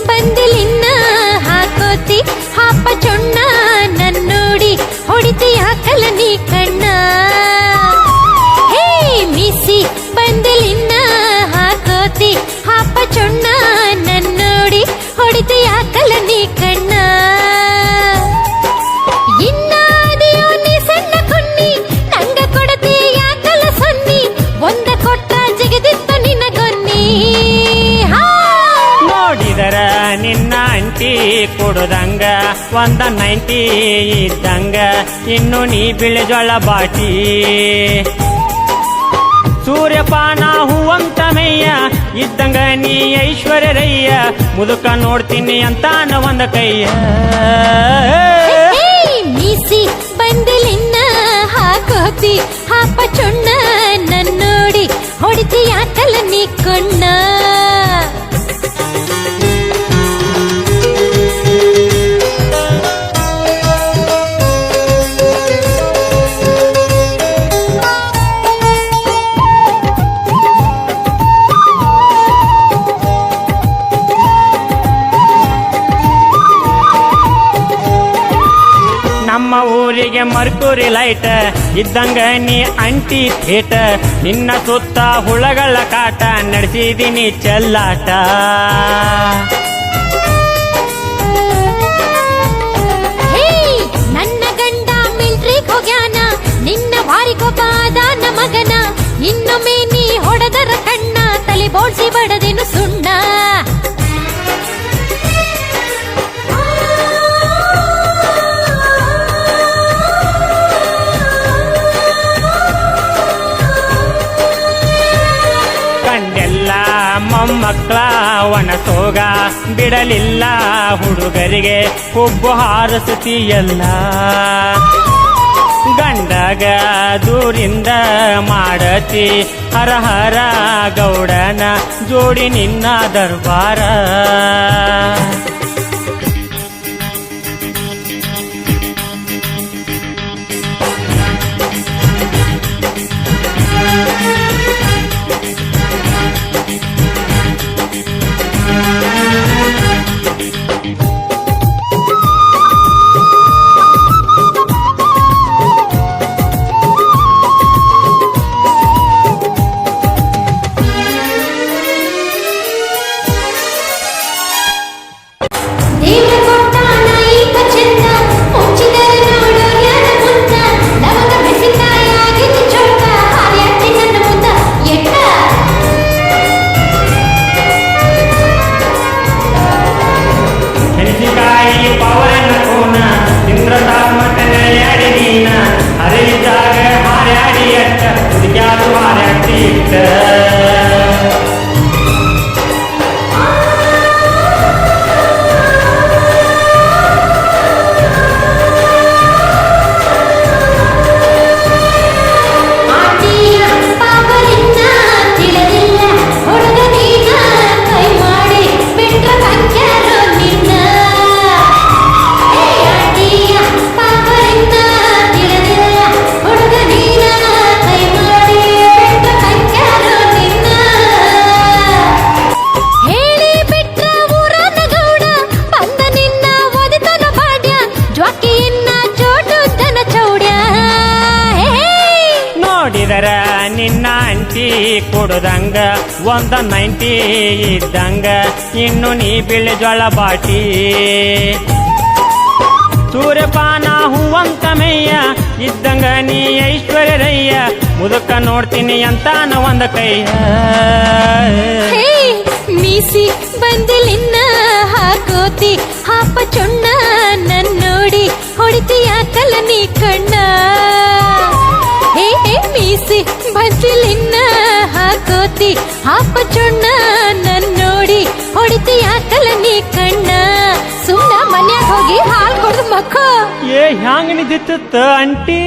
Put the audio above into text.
ಬಂದಿಲಿನ್ನ ಹಾಕೋತಿ ಹಾಪ ಚೊಣ್ಣ ನನ್ನೋಡಿ ಹೊಡಿತಿ ಹಾಕಲ ನೀ ಕಣ್ಣ. ಹೇ ಮೀಸಿ ಬಂದಿಲಿನ್ನ ಹಾಕೋತಿ ಹಾಪ ಚೊಣ್ಣ ನನ್ನೋಡಿ ಹೊಡಿತಿ ಹಾಕಲ ನೀ ಕಣ್ಣ. ಇನ್ನಾದಿಯೋ ನೀ ಸಣ್ಣ ಕುನ್ನಿ ನಂಗ ಕೊಡತಿ ಯಾಕಲ ಸೊನ್ನಿ ಒಂದ ಕೊಟ್ಟ ಜಗದಿತ್ತ ನಿನಗೊನ್ನಿ. ನೋಡಿದರ ನಿನ್ನ ಅಂಟಿ ಕೊಡುದಂಗ 190 ಇದ್ದಂಗ ಇನ್ನು ನೀ ಬಿಳಿಜೊಳ ಬಾಟಿ. ಸೂರ್ಯಪಾನ ಹೂವಂತ ಮೈಯ ಇದ್ದಂಗ ನೀ ಐಶ್ವರ್ಯರಯ್ಯ ಮುದುಕ ನೋಡ್ತೀನಿ ಅಂತಾನ ಒಂದ ಕೈಯ. ಮೀಸಿ ಬಂದಿಲಿನ್ನ ಹಾಕೋತಿ ಹಾಪ ಚೊಣ್ಣ ನನ್ನೋಡಿ ಹೊಡಿತಿ ಯಾಕಲ ನೀ ಕೊಣ್ಣ. ನಮ್ಮ ಊರಿಗೆ ಮರ್ಕೂರಿ ಲೈಟ್ ಇದ್ದಂಗ ನೀ ಅಂಟಿ ಥೇಟ. ನಿನ್ನ ಸುತ್ತ ಹುಳಗಳ ಕಾಟ ನಡೆಸಿದೀನಿ ಚೆಲ್ಲಾಟ. ನನ್ನ ಗಂಡ ಮಿಲ್ಟ್ರಿಗೆ ಹೋಗ್ಯಾನ ನಿನ್ನ ವಾರಿಗೊಬ್ಬಾದಾನ ಮಗನ. ಇನ್ನೊಮ್ಮೆ ನೀ ಹೊಡೆದರ ಕಣ್ಣ ತಲೆ ಬೋಳ್ಸಿ ಬಡದೇನು ಸುಣ್ಣ. ಕಂಡೆಲ್ಲ ಮೊಮ್ಮಕ್ಕಳ ಒಣಸೋಗ ಬಿಡಲಿಲ್ಲ ಹುಡುಗರಿಗೆ ಹುಬ್ಬು ಹಾರಿಸುತ್ತೀಯಲ್ಲ. ಗಂಡಗ ದೂರಿಂದ ಮಾಡತಿ ಹರ ಹರ ಗೌಡನ ಜೋಡಿ ನಿನ್ನ ದರ್ಬಾರ. ನಿನ್ನ ಅಂಟಿ ಕೊಡುದಂಗ 190 ಇದ್ದಂಗ ಇನ್ನು ನೀ ಬಿಳಿಜೊಳ ಬಾಟಿ. ಸೂರ್ಯಪಾನ ಹೂವಂತ ಮೈಯ ಇದ್ದಂಗ ನೀ ಐಶ್ವರ್ಯರಯ್ಯ ಮುದುಕ ನೋಡ್ತೀನಿ ಅಂತಾನ ಒಂದ ಕೈಯ. ಮೀಸಿ ಬಂದಿಲಿನ್ನ ಹಾಕೋತಿ ಹಾಪ ಚೊಣ್ಣ ನನ್ನೋಡಿ ಹೊಡಿತಿ ಯಾಕಲ ನೀ ಕಣ್ಣ. ಮೀಸಿ ಬಂದಿಲಿನ್ನ ಹಾಕೋತಿ ಹಾಪ ಚೊಣ್ಣ ನನ್ನೋಡಿ ಹೊಡಿತಿ ಯಾಕಲ ನೀ ಕಣ್ಣ. ಸುಮ್ನ ಮನ್ಯಾಗ ಹೋಗಿ ಹಾಲ್ ಕೊಡ್ದು ಮಕ್ಕ. ಹ್ಯಾಂಗ ನಿಂದಿತ್ತ ಅಂಟಿ.